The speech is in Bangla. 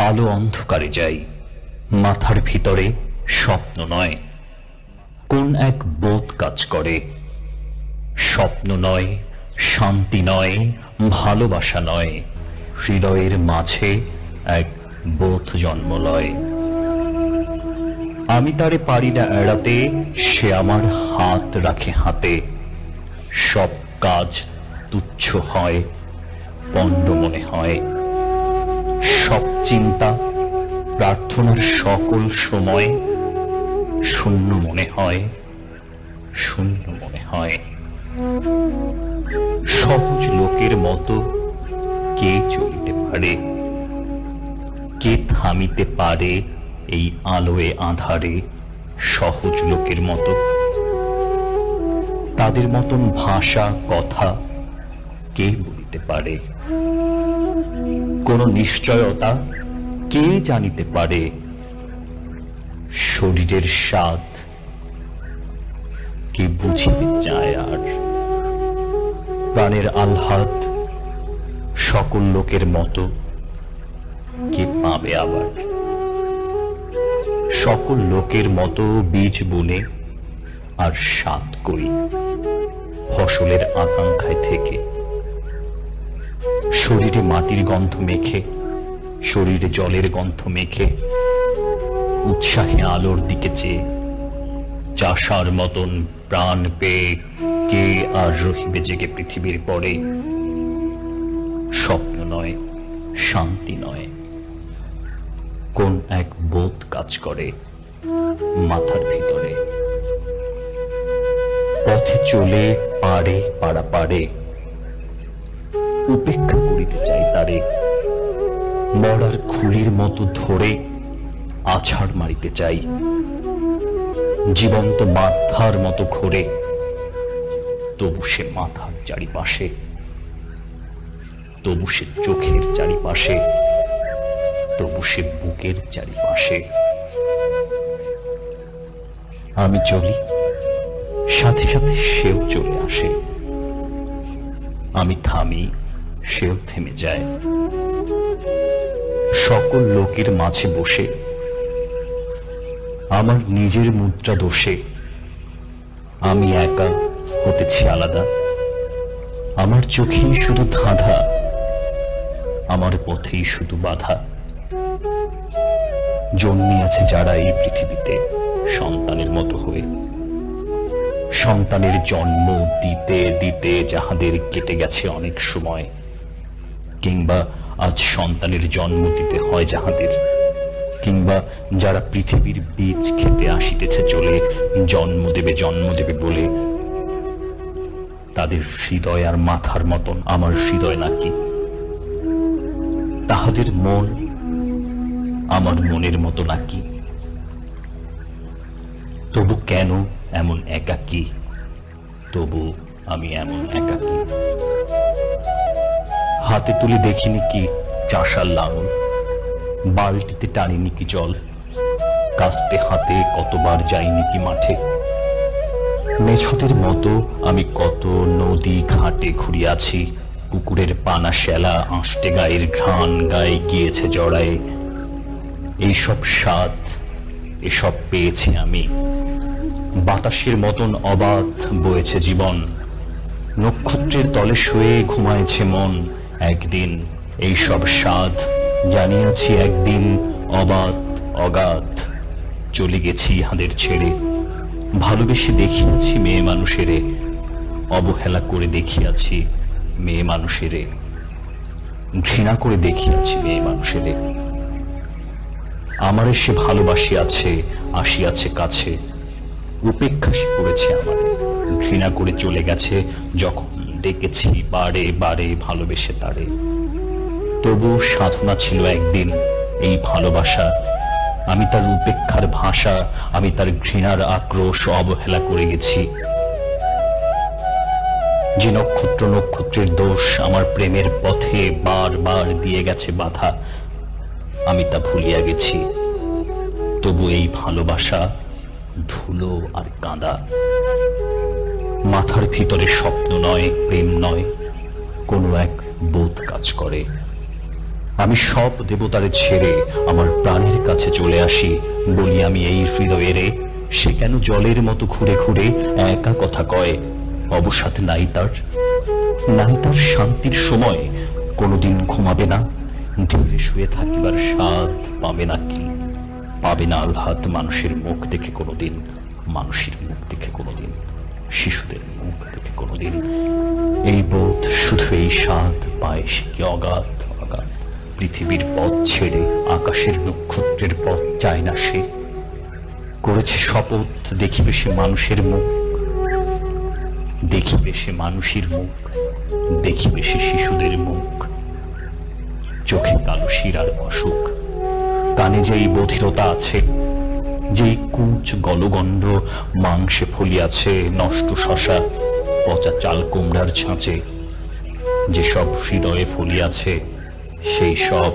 আলো অন্ধকারে যাই, মাথার ভিতরে স্বপ্ন নয়, কোন এক বোধ কাজ করে। স্বপ্ন নয়, শান্তি নয়, ভালোবাসা নয়, হৃদয়ের মাঝে এক বোধ জন্ম লয়। আমি তারে পারি না এড়াতে, সে আমার হাত রাখে হাতে। সব কাজ তুচ্ছ হয়, পণ্ড মনে হয়। সব চিন্তা, প্রার্থনার সকল সময় শূন্য মনে হয়, শূন্য মনে হয়। সহজ লোকের মতো কে চলিতে পারে, কে থামিতে পারে এই আলোয় আঁধারে সহজ লোকের মতো? তাদের মতন ভাষা কথা কে বলিতে পারে? কোন নিশ্চয়তা কে জানিতে পারে? শরীরের স্বাদ কে বুঝিতে চায় আর? প্রাণের আহ্লাদ সকল লোকের মতো কে পাবে আবার? সকল লোকের মতো বীজ বুনে আর স্বাদ করি ফসলের আকাঙ্ক্ষায় থেকে। শরীরে মাটির গন্ধ মেখে, শরীরে জলের গন্ধ মেখে, উৎসাহে আলোর দিকে চেয়ে চাষার মতন প্রাণ পেয়ে কে আর রহিবে জেগে পৃথিবীর পরে? স্বপ্ন নয়, শান্তি নয়, কোন এক বোধ কাজ করে মাথার ভিতরে। পথে চলে পারে পাড়া পারে, উপেক্ষা করিতে চাই তারে। মরার খুলির মতো ধরে আছাড় মারিতে চাই, জীবন্ত মাথার মতো ঘোরে। তবু সে মাথার চারিপাশে, তবু সে চোখের চারিপাশে, তবু সে বুকের চারিপাশে। আমি চলি, সাথে সাথে সেও চলে আসে। আমি থামি, সেও থেমে যায়। সকল লোকের মাঝে বসে আমার নিজের মুদ্রা দোষে আমি একা হতেছি আলাদা। আমার চোখেই শুধু ধাঁধা, আমার পথেই শুধু বাধা। জন্মিয়াছে যারা এই পৃথিবীতে সন্তানের মতো হয়ে, সন্তানের জন্ম দিতে দিতে যাহাদের কেটে গেছে অনেক সময়, কিংবা আজ সন্তানের জন্ম দিতে হয় যাহাদের, কিংবা যারা পৃথিবীর বীজ খেতে আসিতেছে চলে, জন্ম দেবে বলে। তাদের হৃদয় আর মাথার মতন আমার হৃদয় নাকি? তাহাদের মন আমার মনের মতো নাকি? তবু কেন এমন একাকী? তবু আমি এমন একাকী। হাতে তুলে দেখিনি কি চাষার লাঙল, বালতিতে টানিনি কি জল, কাস্তে হাতে কতবার যাইনি কি মাঠে? মেছদের মতো আমি কত নদী ঘাটে ঘুরিয়াছি, পুকুরের পানা শ্যালা আঁশটে গায়ের ঘ্রাণ গায়ে গিয়েছে জড়ায়ে। এইসব স্বাদ, এসব পেয়েছি আমি। বাতাসের মতন অবাধ বয়েছে জীবন, নক্ষত্রের তলে শুয়ে ঘুমায়েছে মন। একদিন এইসব স্বাদ জানিয়াছি, একদিন অবাধ অগাধ চলে গেছি ইহাদের ছেড়ে। ভালোবেসে দেখিয়াছি মেয়ে মানুষেরে, অবহেলা করে দেখিয়াছি মেয়ে মানুষেরে, ঘৃণা করে দেখিয়াছি মেয়ে মানুষেরে। আমারে সে ভালোবাসিয়াছে, আসিয়াছে কাছে, উপেক্ষা সে করেছে আমারে, ঘৃণা করে চলে গেছে যখন ডেকেছি বারে বারে ভালোবেসে তারে। তবু সাধনা ছিল একদিন এই ভালোবাসা। আমি তার উপেক্ষার ভাষা, আমি তার ঘৃণার আক্রোশ অবহেলা করে গেছি। যে নক্ষত্র নক্ষত্রের দোষ আমার প্রেমের পথে বারবার দিয়ে গেছে বাধা, আমি তা ভুলিয়া গেছি। তবু এই ভালোবাসা ধুলো আর কাঁদা। মাথার ভিতরে স্বপ্ন নয়, প্রেম নয়, কোনো এক বোধ কাজ করে। আমি সব দেবতারে ছেড়ে আমার প্রাণের কাছে চলে আসি, বলি আমি এই হৃদয়েরে, সে কেন জলের মতো ঘুরে ঘুরে একা কথা কয়? অবসাদ নাই তার, নাই তার শান্তির সময়, কোনোদিন ঘুমাবে না, ধীরে শুয়ে থাকিবার স্বাদ পাবে না কি? পাবে না আহ্লাদ মানুষের মুখ দেখে কোনোদিন, মানুষের মুখ দেখে কোনোদিন, শিশুদের মুখ দেখে কোনোদিন। এই বোধ শুধু এই স্বাদ পায় সে কি অগাধ অগাধ। পৃথিবীর পথ ছেড়ে আকাশের নক্ষত্রের পথ চায় না সে, করেছে শপথ দেখিবে সে মানুষের মুখ, দেখিবে সে মানুষের মুখ, দেখিবে সে শিশুদের মুখ। চোখে কালো শিরার অসুখ, কানে যেই বধিরতা আছে, যেই কুচ গলগণ্ড মাংসে ফলিয়াছে, নষ্ট শশা পচা চাল কুমড়ার ছাঁচে, যেসব হৃদয়ে ফলিয়াছে, সেই সব